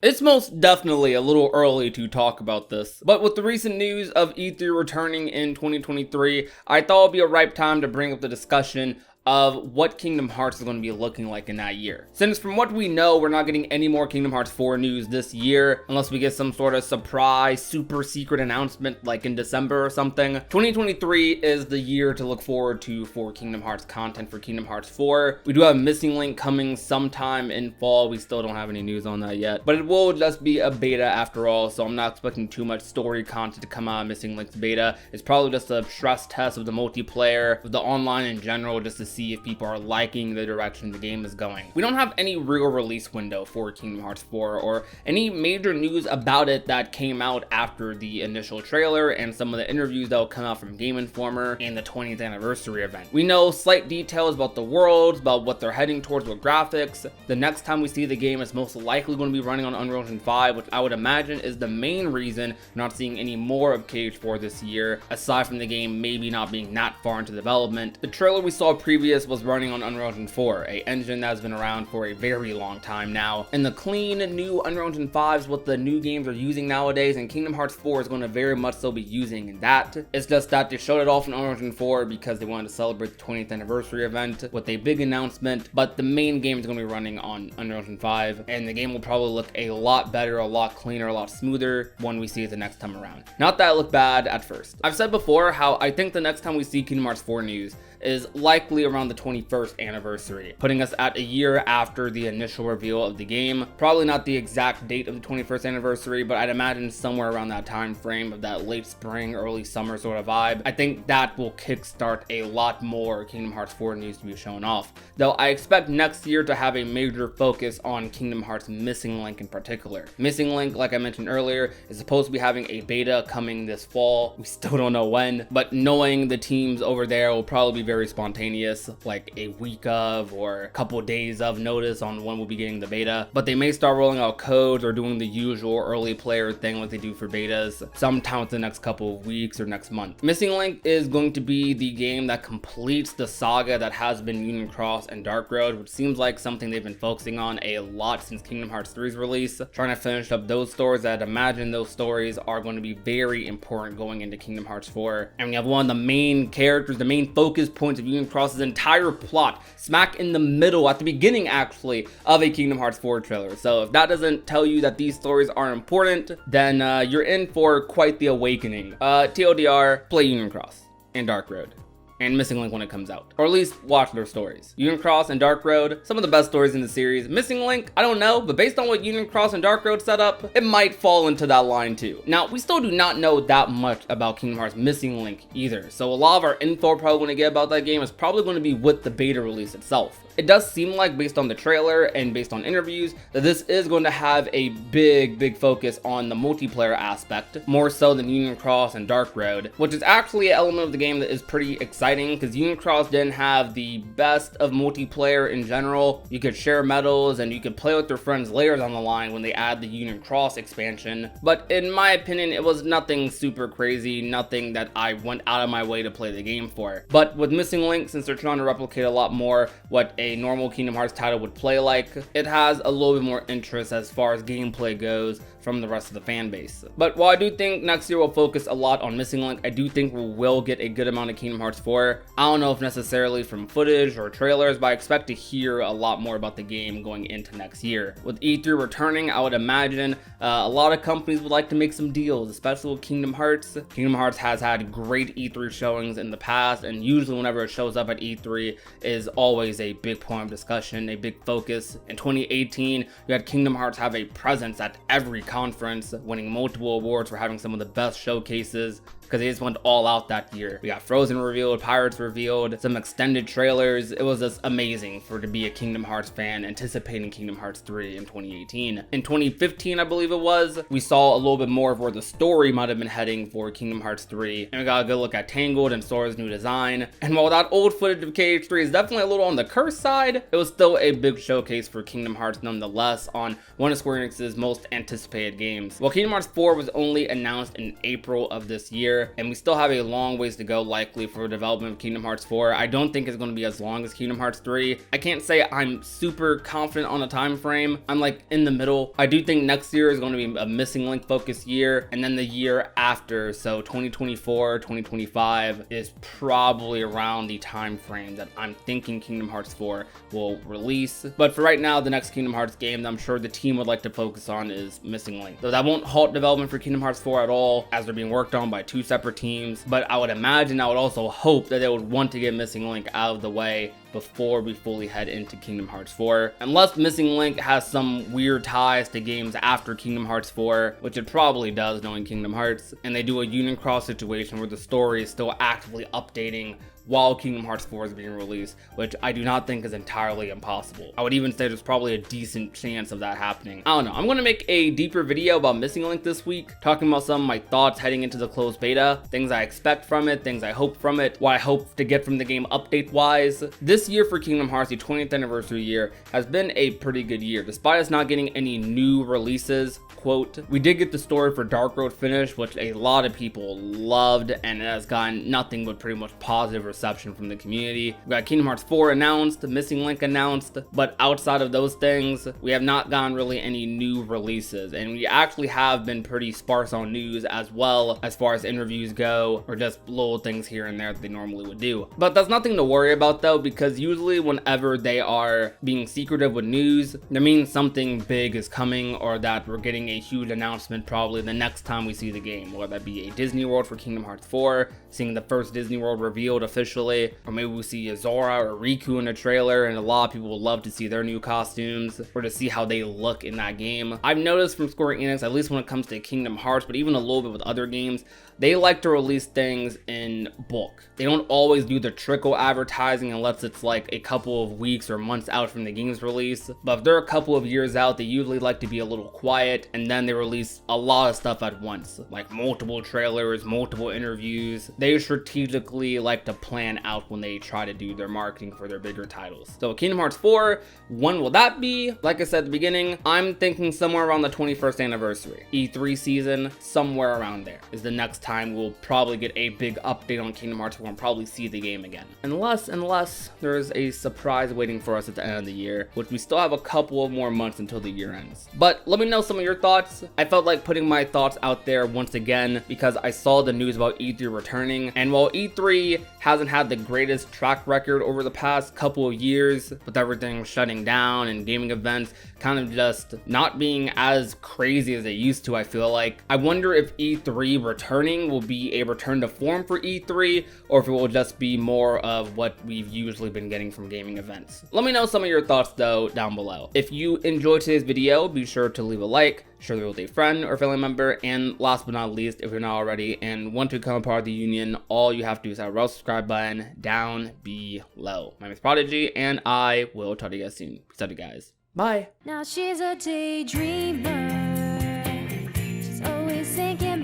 It's most definitely a little early to talk about this, but with the recent news of E3 returning in 2023, I thought it would be a ripe time to bring up the discussion of what Kingdom Hearts is going to be looking like in that year. Since from what we know, we're not getting any more Kingdom Hearts 4 news this year, unless we get some sort of surprise, super secret announcement like in December or something. 2023 is the year to look forward to for Kingdom Hearts content for Kingdom Hearts 4. We do have Missing Link coming sometime in fall. We still don't have any news on that yet, but it will just be a beta after all, so I'm not expecting too much story content to come out of Missing Link's beta. It's probably just a stress test of the multiplayer, of the online in general, just to see if people are liking the direction the game is going. We don't have any real release window for Kingdom Hearts 4 or any major news about it that came out after the initial trailer and some of the interviews that will come out from Game Informer and the 20th anniversary event. We know slight details about the worlds, about what they're heading towards with graphics. The next time we see the game is most likely going to be running on Unreal Engine 5, which I would imagine is the main reason we're not seeing any more of KH4 this year, aside from the game maybe not being that far into development. The trailer we saw previous was running on Unreal Engine 4, a engine that has been around for a very long time now, and the clean new Unreal Engine 5 is what the new games are using nowadays, and Kingdom Hearts 4 is going to very much so be using that. It's just that they showed it off in Unreal Engine 4 because they wanted to celebrate the 20th anniversary event with a big announcement, but the main game is going to be running on Unreal Engine 5, and the game will probably look a lot better, a lot cleaner, a lot smoother when we see it the next time around. Not that it looked bad at first. I've said before how I think the next time we see Kingdom Hearts 4 news is likely around the 21st anniversary, putting us at a year after the initial reveal of the game. Probably not the exact date of the 21st anniversary, but I'd imagine somewhere around that time frame of that late spring, early summer sort of vibe. I think that will kickstart a lot more Kingdom Hearts 4 news to be shown off. Though I expect next year to have a major focus on Kingdom Hearts Missing Link in particular. Missing Link, like I mentioned earlier, is supposed to be having a beta coming this fall. We still don't know when, but knowing the teams over there will probably be very spontaneous, like a week of or a couple days of notice on when we'll be getting the beta, but they may start rolling out codes or doing the usual early player thing like they do for betas sometime within the next couple of weeks or next month. Missing Link is going to be the game that completes the saga that has been Union Cross and Dark Road, which seems like something they've been focusing on a lot since Kingdom Hearts 3's release, trying to finish up those stories. I'd imagine those stories are going to be very important going into Kingdom Hearts 4, and we have one of the main characters, the main focus points of Union Cross's entire plot smack in the middle, at the beginning actually, of a Kingdom Hearts 4 trailer. So if that doesn't tell you that these stories are important, then you're in for quite the awakening. TLDR, play Union Cross and Dark Road and Missing Link when it comes out, or at least watch their stories. Union Cross and Dark Road, some of the best stories in the series. Missing Link, I don't know, but based on what Union Cross and Dark Road set up, it might fall into that line too. Now, we still do not know that much about Kingdom Hearts Missing Link either, so a lot of our info we're probably going to get about that game is probably going to be with the beta release itself. It does seem like, based on the trailer and based on interviews, that this is going to have a big focus on the multiplayer aspect, more so than Union Cross and Dark Road, which is actually an element of the game that is pretty exciting, because Union Cross didn't have the best of multiplayer in general. You could share medals and you could play with your friends later down the line when they add the Union Cross expansion, but in my opinion, it was nothing super crazy, nothing that I went out of my way to play the game for. But with Missing Link, since they're trying to replicate a lot more what a normal Kingdom Hearts title would play like, it has a little bit more interest as far as gameplay goes from the rest of the fan base. But while I do think next year will focus a lot on Missing Link, I do think we will get a good amount of Kingdom Hearts 4. I don't know if necessarily from footage or trailers, but I expect to hear a lot more about the game going into next year. With E3 returning, I would imagine a lot of companies would like to make some deals, especially with Kingdom Hearts. Kingdom Hearts has had great E3 showings in the past, and usually whenever it shows up at E3 is always a big point of discussion, a big focus. In 2018, you had Kingdom Hearts have a presence at every conference, winning multiple awards for having some of the best showcases, because they just went all out that year. We got Frozen revealed, Pirates revealed, some extended trailers. It was just amazing to be a Kingdom Hearts fan anticipating Kingdom Hearts 3 in 2018. In 2015, I believe it was, we saw a little bit more of where the story might have been heading for Kingdom Hearts 3, and we got a good look at Tangled and Sora's new design. And while that old footage of KH3 is definitely a little on the curse side, it was still a big showcase for Kingdom Hearts nonetheless on one of Square Enix's most anticipated games. While Kingdom Hearts 4 was only announced in April of this year, year, and we still have a long ways to go likely for development of Kingdom Hearts 4. I don't think it's going to be as long as Kingdom Hearts 3. I can't say I'm super confident on a time frame. I'm like in the middle. I do think next year is going to be a Missing Link focused year, and then the year after, so 2024, 2025 is probably around the time frame that I'm thinking Kingdom Hearts 4 will release. But for right now, the next Kingdom Hearts game that I'm sure the team would like to focus on is Missing Link. So that won't halt development for Kingdom Hearts 4 at all, as they're being worked on by 2 separate teams. But I would imagine, I would also hope that they would want to get Missing Link out of the way before we fully head into Kingdom Hearts 4. Unless Missing Link has some weird ties to games after Kingdom Hearts 4, which it probably does knowing Kingdom Hearts, and they do a Union Cross situation where the story is still actively updating while Kingdom Hearts 4 is being released, which I do not think is entirely impossible. I would even say there's probably a decent chance of that happening. I don't know. I'm going to make a deeper video about Missing Link this week, talking about some of my thoughts heading into the closed beta, things I expect from it, things I hope from it, what I hope to get from the game update-wise. This year for Kingdom Hearts, the 20th anniversary year, has been a pretty good year. Despite us not getting any new releases, quote, we did get the story for Dark Road finished, which a lot of people loved, and it has gotten nothing but pretty much positive reception from the community. We got Kingdom Hearts 4 announced, Missing Link announced, but outside of those things, we have not gotten really any new releases, and we actually have been pretty sparse on news as well as far as interviews go, or just little things here and there that they normally would do. But that's nothing to worry about though, because usually whenever they are being secretive with news, that means something big is coming, or that we're getting a huge announcement probably the next time we see the game, whether that be a Disney World for Kingdom Hearts 4, seeing the first Disney World revealed officially, or maybe we'll see Azora or Riku in a trailer, and a lot of people would love to see their new costumes, or to see how they look in that game. I've noticed from Square Enix, at least when it comes to Kingdom Hearts, but even a little bit with other games, they like to release things in bulk. They don't always do the trickle advertising unless it's like a couple of weeks or months out from the game's release. But if they're a couple of years out, they usually like to be a little quiet, and then they release a lot of stuff at once, like multiple trailers, multiple interviews. They strategically like to plan out when they try to do their marketing for their bigger titles. So Kingdom Hearts 4, when will that be? Like I said at the beginning, I'm thinking somewhere around the 21st anniversary. E3 season, somewhere around there is the next time we'll probably get a big update on Kingdom Hearts 4 and probably see the game again. Unless there's a surprise waiting for us at the end of the year, which we still have a couple of more months until the year ends. But let me know some of your thoughts. I felt like putting my thoughts out there once again because I saw the news about E3 returning, and while E3 hasn't had the greatest track record over the past couple of years, with everything shutting down and gaming events kind of just not being as crazy as they used to, I feel like. I wonder if E3 returning will be a return to form for E3, or if it will just be more of what we've usually been getting from gaming events. Let me know some of your thoughts though down below. If you enjoyed today's video, be sure to leave a like, share it with a friend or family member, and last but not least, if you're not already and want to become a part of the union, all you have to do is hit that subscribe button down below. My name is Prodigy, and I will talk to you guys soon. Peace out, you guys. Bye. Now she's a daydreamer. She's always thinking